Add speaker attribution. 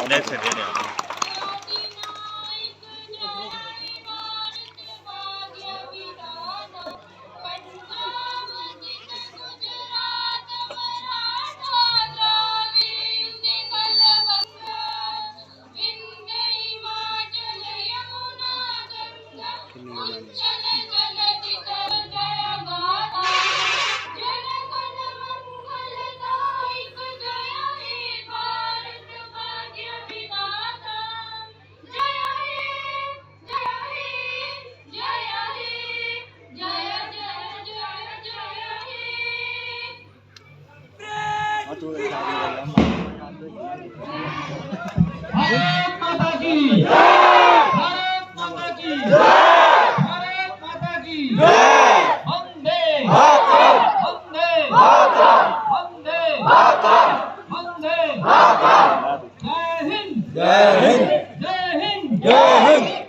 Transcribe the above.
Speaker 1: Next India
Speaker 2: Bharat माता की भारत माता की भारत माता की वंदे वंदे वंदे वंदे जय हिंद जय हिंद जय हिंद जय हिंद।